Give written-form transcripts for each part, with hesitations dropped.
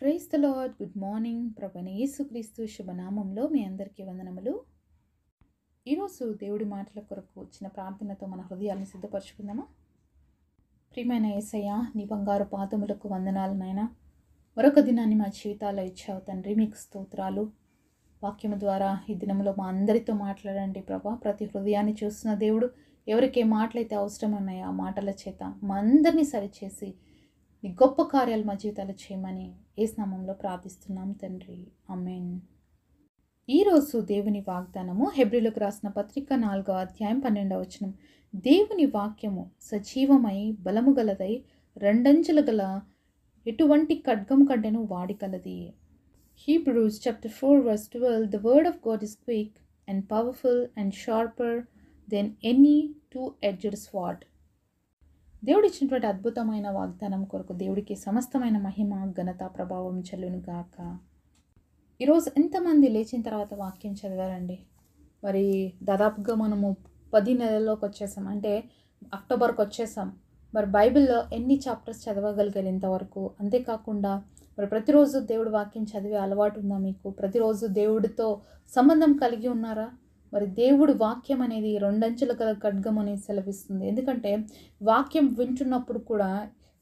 Praise the lord. Good morning. ప్రభువైన యేసుక్రీస్తు శుభనామంలో మీ అందరికీ వందనములు. ఈరోజు దేవుడి మాటల కొరకు చిన్న ప్రార్థనతో మన హృదయాన్ని సిద్ధపరచుకుందామా? ప్రియమైన యేసయ్య, నీ బంగారు పాదములకు వందనాలు నాయనా. మరొక దినాన్ని మా జీవితాల్లో ఇచ్చావు తండ్రి, మీకు స్తోత్రాలు. వాక్యము ద్వారా ఈ దినంలో మా అందరితో మాట్లాడండి ప్రభా. ప్రతి హృదయాన్ని చూస్తున్న దేవుడు, ఎవరికి ఏ మాటలైతే అవసరం ఉన్నాయో ఆ మాటల చేత మా అందరినీ సరిచేసి నీ గొప్ప కార్యాలు మా జీవితాలు చేయమని యేసు నామములో ప్రార్థిస్తున్నాం తండ్రి. ఆమేన్. ఈరోజు దేవుని వాగ్దానము హెబ్రీలకు రాసిన పత్రిక 4వ అధ్యాయం 12వ వచనం. దేవుని వాక్యము సజీవమై బలము గలదై రెండంచుల గల ఎటువంటి ఖడ్గం కంటెను వాడికలది. Hebrews chapter 4 verse 12. The word of God is quick and powerful and sharper than any two-edged sword. దేవుడు ఇచ్చినటువంటి అద్భుతమైన వాగ్దానం కొరకు దేవుడికి సమస్తమైన మహిమ, ఘనత, ప్రభావం చెల్లును గాక. ఈరోజు ఎంతమంది లేచిన తర్వాత వాక్యం చదివారండి? మరి దాదాపుగా మనము 10 నెలల్లోకి వచ్చేసాం, అంటే అక్టోబర్కి వచ్చేసాం. మరి బైబిల్లో ఎన్ని చాప్టర్స్ చదవగలిగారు ఇంతవరకు? అంతేకాకుండా మరి ప్రతిరోజు దేవుడు వాక్యం చదివే అలవాటు ఉందా మీకు? ప్రతిరోజు దేవుడితో సంబంధం కలిగి ఉన్నారా? మరి దేవుడు వాక్యం అనేది రెండంచుల గల ఖడ్గం అనేది సెలవిస్తుంది. ఎందుకంటే వాక్యం వింటున్నప్పుడు కూడా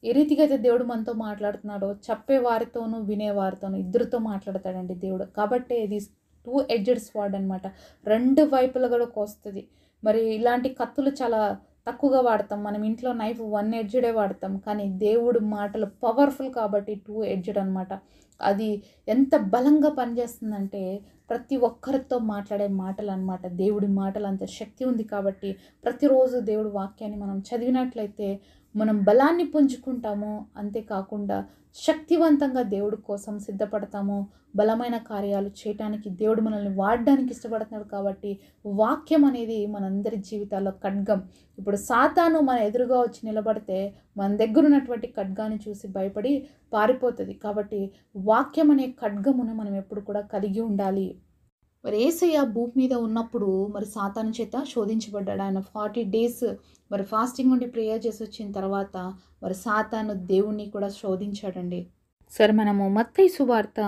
ఏ రీతిగా అయితే దేవుడు మనతో మాట్లాడుతున్నాడో చెప్పే వారితోనూ వినేవారితోనూ ఇద్దరితో మాట్లాడతాడండి దేవుడు. కాబట్టి ఇది 2-edged sword అనమాట. రెండు వైపులా కూడా కోస్తుంది. మరి ఇలాంటి కత్తులు చాలా తక్కువగా వాడతాం. మనం ఇంట్లో నైఫ్ 1-edged వాడతాం, కానీ దేవుడు మాటలు పవర్ఫుల్ కాబట్టి 2-edged అనమాట. అది ఎంత బలంగా పనిచేస్తుందంటే ప్రతి ఒక్కరితో మాట్లాడే మాటలు అనమాట. దేవుడి మాటలు అంత శక్తి ఉంది కాబట్టి ప్రతిరోజు దేవుడి వాక్యాన్ని మనం చదివినట్లయితే మనం బలాన్ని పుంజుకుంటాము. అంతేకాకుండా శక్తివంతంగా దేవుడి కోసం సిద్ధపడతాము. బలమైన కార్యాలు చేయటానికి దేవుడు మనల్ని వాడడానికి ఇష్టపడుతున్నాడు. కాబట్టి వాక్యం అనేది మనందరి జీవితాల్లో ఖడ్గం. ఇప్పుడు సాతాను మన ఎదురుగా వచ్చి నిలబడితే మన దగ్గర ఉన్నటువంటి ఖడ్గాన్ని చూసి భయపడి పారిపోతుంది. కాబట్టి వాక్యం అనే ఖడ్గమును మనం ఎప్పుడు కూడా కలిగి ఉండాలి. మరి యేసయ్య భూమి మీద ఉన్నప్పుడు మరి సాతాను చేత శోధించబడ్డాడు. ఆయన 40 days మరి ఫాస్టింగ్ ఉండి ప్రేయర్ చేసి వచ్చిన తర్వాత మరి సాతాను దేవుణ్ణి కూడా శోధించాడండి. సరే, మనము మత్తయి సువార్త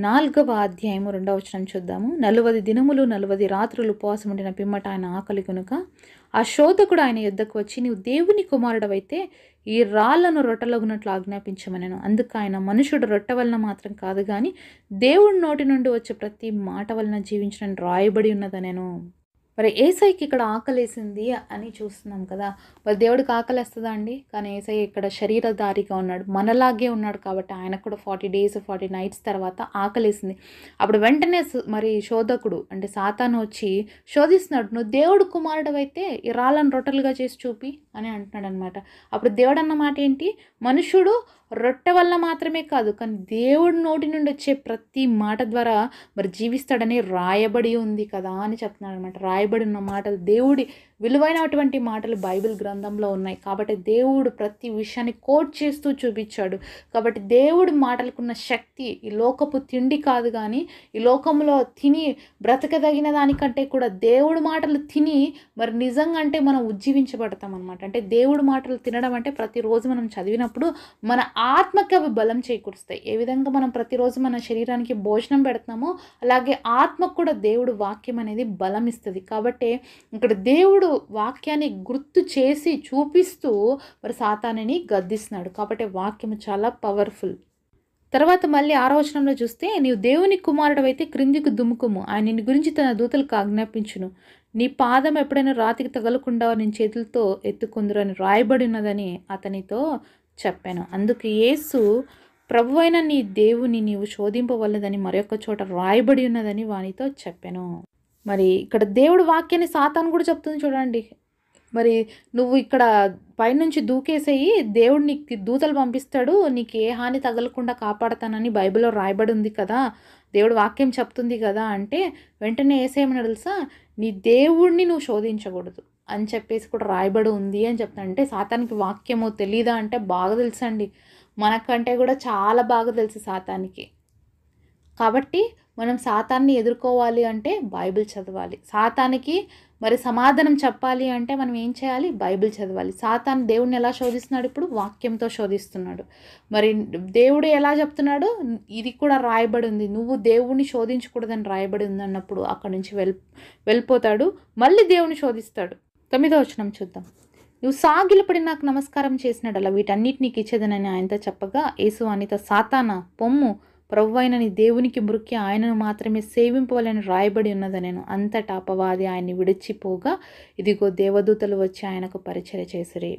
4వ అధ్యాయము 2వ వచనం చూద్దాము. 40 దినములు 40 రాత్రులు ఉపవాసం ఉండిన పిమ్మట ఆయన ఆకలి కనుక ఆ శోధకుడు ఆయన యొద్దకు వచ్చి, నీవు దేవుని కుమారుడవైతే ఈ రాళ్లను రొట్టెలగునట్లు ఆజ్ఞాపించమనెను. అందుకు ఆయన, మనుషుడు రొట్టె వలన మాత్రం కాదు కానీ దేవుడి నోటి నుండి వచ్చే ప్రతి మాట వలన జీవించడం రాయబడి ఉన్నదనెను. మరి యేసయ్యకి ఇక్కడ ఆకలేసింది అని చూస్తున్నాం కదా. మరి దేవుడికి ఆకలేస్తుందా అండి? కానీ యేసయ్య ఇక్కడ శరీరధారిగా ఉన్నాడు, మనలాగే ఉన్నాడు కాబట్టి ఆయనకు కూడా 40 days 40 nights తర్వాత ఆకలేసింది. అప్పుడు వెంటనే మరి శోధకుడు అంటే సాతాను వచ్చి శోధిస్తున్నాడు, నువ్వు దేవుడు కుమారుడవైతే ఈ రాళ్ళను రొట్టెలుగా చేసి చూపి అని అంటున్నాడు అనమాట. అప్పుడు దేవుడు అన్న మాట ఏంటి? మనుషుడు రొట్టె వల్ల మాత్రమే కాదు కానీ దేవుడి నోటి నుండి వచ్చే ప్రతి మాట ద్వారా మరి జీవిస్తాడని రాయబడి ఉంది కదా అని చెప్తున్నాడు అనమాట. రాయబడి ఉన్న మాటలు, దేవుడి విలువైనటువంటి మాటలు బైబిల్ గ్రంథంలో ఉన్నాయి. కాబట్టి దేవుడు ప్రతి విషయాన్ని కోట్ చేస్తూ చూపించాడు. కాబట్టి దేవుడి మాటలకున్న శక్తి ఈ లోకపు తిండి కాదు, కానీ ఈ లోకంలో తిని బ్రతకదగిన దానికంటే కూడా దేవుడి మాటలు తిని మరి నిజంగా అంటే మనం ఉజ్జీవించబడతాం అనమాట. అంటే దేవుడి మాటలు తినడం అంటే ప్రతిరోజు మనం చదివినప్పుడు మన ఆత్మకి అవి బలం చేకూరుస్తాయి. ఏ విధంగా మనం ప్రతిరోజు మన శరీరానికి భోజనం పెడుతున్నామో అలాగే ఆత్మకు కూడా దేవుడు వాక్యం అనేది బలం ఇస్తుంది. కాబట్టి ఇక్కడ దేవుడు వాక్యాన్ని గుర్తు చేసి చూపిస్తూ మరి సాతానుని గద్దిస్తున్నాడు. కాబట్టి వాక్యం చాలా పవర్ఫుల్. తర్వాత మళ్ళీ 6వ వచనంలో చూస్తే, నీవు దేవుని కుమారుడవైతే క్రిందికి దుముకుము, ఆయన నిన్ను గురించి తన దూతలకు ఆజ్ఞాపించును, నీ పాదం ఎప్పుడైనా రాతికి తగలకుండా నేను చేతులతో ఎత్తుకుందురు అని రాయబడి ఉన్నదని అతనితో చెప్పాను. అందుకు యేసు, ప్రభువైన నీ దేవుని నీవు శోధింపవలదని మరొక చోట రాయబడి ఉన్నదని వానితో చెప్పాను. మరి ఇక్కడ దేవుడు వాక్యాన్ని సాతాను కూడా చెప్తుంది చూడండి. మరి నువ్వు ఇక్కడ పైనుంచి దూకేసేయి, దేవుడు నీకు దూతలు పంపిస్తాడు, నీకు ఏ హాని తగలకుండా కాపాడతానని బైబిల్లో రాయబడి ఉంది కదా, దేవుడు వాక్యం చెప్తుంది కదా అంటే వెంటనే ఏసేమని తెలుసా, నీ దేవుడిని నువ్వు శోధించకూడదు అని చెప్పేసి కూడా రాయబడి ఉంది అని చెప్తాను. అంటే సాతానికి వాక్యము తెలీదా అంటే బాగా తెలుసండి, మనకంటే కూడా చాలా బాగా తెలుసు సాతానికి. కాబట్టి మనం సాతాన్ని ఎదుర్కోవాలి అంటే బైబిల్ చదవాలి. సాతానికి మరి సమాధానం చెప్పాలి అంటే మనం ఏం చేయాలి? బైబిల్ చదవాలి. సాతాను దేవుడిని ఎలా శోధిస్తున్నాడు? ఇప్పుడు వాక్యంతో శోధిస్తున్నాడు. మరి దేవుడు ఎలా చెప్తున్నాడు? ఇది కూడా రాయబడి ఉంది. నువ్వు దేవుడిని శోధించకూడదని రాయబడి ఉందన్నప్పుడు అక్కడి నుంచి వెళ్ళిపోతాడు. మళ్ళీ దేవుని శోధిస్తాడు. 9వ వచనం చూద్దాం. నువ్వు సాగిలపడి నాకు నమస్కారం చేసినడలా వీటన్నిటి నీకు ఇచ్చేదనని ఆయనతో చెప్పగా, యేసు వానితో, సాతానా పొమ్ము, ప్రభువైన నీ దేవునికి మృక్కి ఆయనను మాత్రమే సేవింపవలని రాయబడి ఉన్నదనెను. అంతటా అపవాది ఆయన్ని విడిచిపోగా, ఇదిగో దేవదూతలు వచ్చి ఆయనకు పరిచర్య చేసిరి.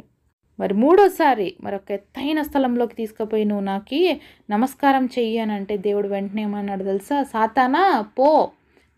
మరి మూడోసారి మరొక ఎత్తైన స్థలంలోకి తీసుకుపోయి నువ్వు నాకు నమస్కారం చెయ్యి అని అంటే దేవుడు వెంటనే ఏమన్నాడు తెలుసా? సాతానా పో,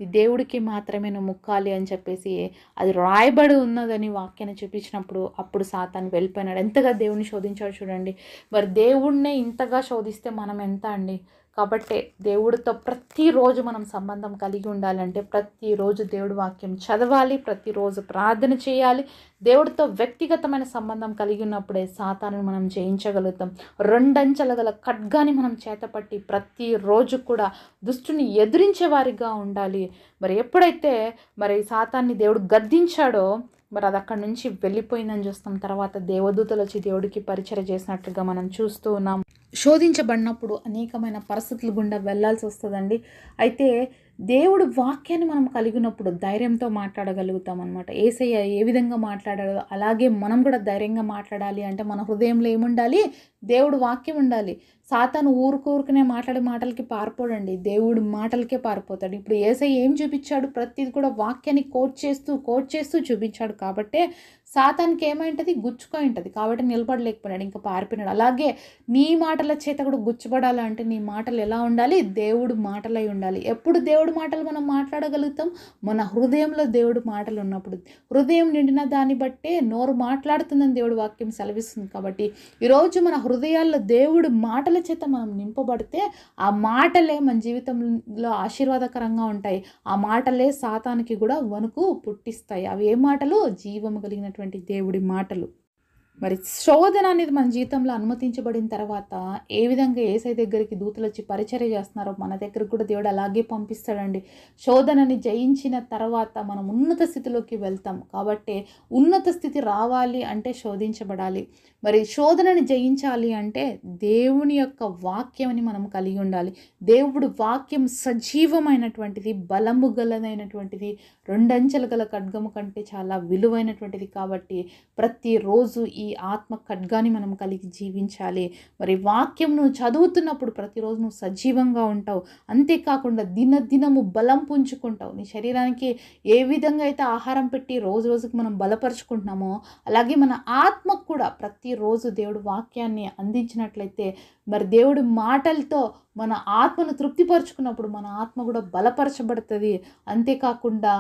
ఈ దేవుడికి మాత్రమే నువ్వు ముక్కాలి అని చెప్పేసి అది రాయబడి ఉన్నదని వాక్యాన్ని చూపించినప్పుడు అప్పుడు సాతాను వెళ్ళిపోయినాడు. ఎంతగా దేవుడిని శోధించాడు చూడండి. మరి దేవుడినే ఇంతగా శోధిస్తే మనం ఎంత అండి? కాబట్టి దేవుడితో ప్రతిరోజు మనం సంబంధం కలిగి ఉండాలంటే ప్రతిరోజు దేవుడి వాక్యం చదవాలి, ప్రతిరోజు ప్రార్థన చేయాలి. దేవుడితో వ్యక్తిగతమైన సంబంధం కలిగి ఉన్నప్పుడే సాతాను మనం జయించగలుగుతాం. రెండంచెల గల ఖడ్గాని మనం చేతపట్టి ప్రతిరోజు కూడా దుష్టుని ఎదిరించే వారిగా ఉండాలి. మరి ఎప్పుడైతే మరి సాతాన్ని దేవుడు గద్దించాడో మరి అది అక్కడి నుంచి వెళ్ళిపోయిందని చూస్తాం. తర్వాత దేవదూతలు వచ్చి దేవుడికి పరిచర్య చేసినట్లుగా మనం చూస్తూ ఉన్నాం. శోధించబడినప్పుడు అనేకమైన పరిస్థితులు గుండా వెళ్ళాల్సి వస్తుందండి. అయితే దేవుడు వాక్యాన్ని మనం కలిగినప్పుడు ధైర్యంతో మాట్లాడగలుగుతాం అనమాట. యేసయ్య ఏ విధంగా మాట్లాడాడో అలాగే మనం కూడా ధైర్యంగా మాట్లాడాలి అంటే మన హృదయంలో ఏముండాలి? దేవుడు వాక్యం ఉండాలి. సాతాను ఊరుకూరుకునే మాట్లాడే మాటలకి పారిపోడండి, దేవుడు మాటలకే పారిపోతాడు. ఇప్పుడు యేసయ్య ఏం చూపించాడు? ప్రతిది కూడా వాక్యాన్ని కోట్ చేస్తూ చూపించాడు. కాబట్టే సాతానికి ఏమైంటది? గుచ్చుకొని ఉంటుంది. కాబట్టి నిలబడలేకపోయినాడు, ఇంకా పారిపోయినాడు. అలాగే నీ మాటల చేత కూడా గుచ్చుపడాలంటే నీ మాటలు ఎలా ఉండాలి? దేవుడు మాటలై ఉండాలి. ఎప్పుడు దేవుడు మాటలు మనం మాట్లాడగలుగుతాం? మన హృదయంలో దేవుడు మాటలు ఉన్నప్పుడు. హృదయం నిండిన దాన్ని బట్టే నోరు మాట్లాడుతుందని దేవుడు వాక్యం సెలవిస్తుంది. కాబట్టి ఈరోజు మన హృదయాల్లో దేవుడు మాటల చేత మనం నింపబడితే ఆ మాటలే మన జీవితంలో ఆశీర్వాదకరంగా ఉంటాయి. ఆ మాటలే సాతానికి కూడా వణుకు పుట్టిస్తాయి. అవి ఏ మాటలు? జీవము కలిగినటువంటి దేవుడి మాటలు. మరి శోధన అనేది మన జీవితంలో అనుమతించబడిన తర్వాత ఏ విధంగా యేసయ్య దగ్గరికి దూతలు వచ్చి పరిచర్య చేస్తున్నారో మన దగ్గరకు కూడా దేవుడు అలాగే పంపిస్తాడండి. శోధనని జయించిన తర్వాత మనం ఉన్నత స్థితిలోకి వెళ్తాం. కాబట్టి ఉన్నత స్థితి రావాలి అంటే శోధించబడాలి. మరి శోధనని జయించాలి అంటే దేవుని యొక్క వాక్యాన్ని మనం కలిగి ఉండాలి. దేవుడు వాక్యం సజీవమైనటువంటిది, బలము గలదైనటువంటిది, రెండంచెల గల ఖడ్గము కంటే చాలా విలువైనటువంటిది. కాబట్టి ప్రతిరోజు ఈ ఆత్మ ఖడ్గాని మనం కలిగి జీవించాలి. మరి వాక్యం నువ్వు చదువుతున్నప్పుడు ప్రతిరోజు నువ్వు సజీవంగా ఉంటావు. అంతేకాకుండా దినదినము బలం పుంజుకుంటావు. నీ శరీరానికి ఏ విధంగా అయితే ఆహారం పెట్టి రోజుకు మనం బలపరుచుకుంటున్నామో అలాగే మన ఆత్మకు కూడా ప్రతిరోజు దేవుడు వాక్యాన్ని అందించినట్లయితే మరి దేవుడి మాటలతో మన ఆత్మను తృప్తిపరుచుకున్నప్పుడు మన ఆత్మ కూడా బలపరచబడుతుంది. అంతేకాకుండా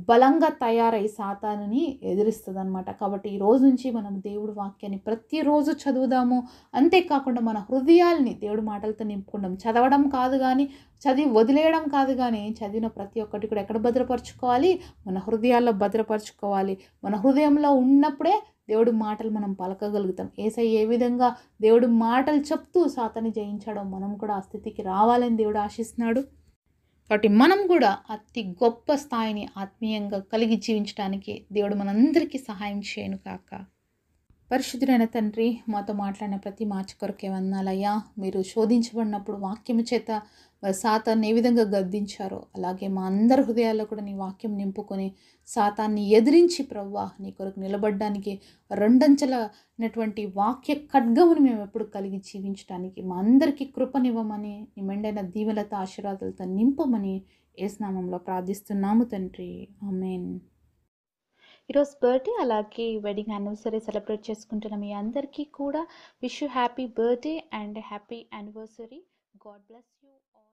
బలంగా తయారై సాతానుని ఎదిరిస్తుంది అనమాట. కాబట్టి ఈ రోజు నుంచి మనం దేవుడి వాక్యాన్ని ప్రతిరోజు చదువుదాము. అంతేకాకుండా మన హృదయాల్ని దేవుడి మాటలతో నింపుకుందాం. చదవడం కాదు కానీ, చదివి వదిలేయడం కాదు కానీ, చదివిన ప్రతి ఒక్కటి కూడా ఎక్కడ భద్రపరచుకోవాలి? మన హృదయాల్లో భద్రపరచుకోవాలి. మన హృదయంలో ఉన్నప్పుడే దేవుడి మాటలు మనం పలకగలుగుతాం. యేసయ్య ఏ విధంగా దేవుడి మాటలు చెప్తూ సాతాన్ని జయించాడో మనం కూడా ఆ స్థితికి రావాలని దేవుడు ఆశిస్తున్నాడు. కాబట్టి మనం కూడా అతి గొప్ప స్థాయిని ఆత్మీయంగా కలిగి జీవించడానికి దేవుడు మనందరికీ సహాయం చేయను కాక. పరిశుద్ధుడైన తండ్రి, మాతో మాట్లాడిన ప్రతి మాట కొరకే వందనాలయ్యా. మీరు శోధించబడినప్పుడు వాక్యము చేత సాతాన్ని ఏ విధంగా గద్దించారో అలాగే మా అందరి హృదయాల్లో కూడా నీ వాక్యం నింపుకొని సాతాన్ని ఎదిరించి ప్రవ్వా నీ కొరకు నిలబడడానికి రెండంచెలైనటువంటి వాక్య ఖడ్గమును మేము ఎప్పుడు కలిగి జీవించడానికి మా అందరికీ కృపనివ్వమని, నీ మెండైన దీవెనలతో ఆశీర్వాదాలతో నింపమని యేసు నామములో ప్రార్థిస్తున్నాము తండ్రి. ఆమేన్. ఈరోజు బర్త్డే అలాగే వెడ్డింగ్ యానివర్సరీ సెలబ్రేట్ చేసుకుంటున్న మీ అందరికీ కూడా wish you happy birthday and happy anniversary. God bless you all.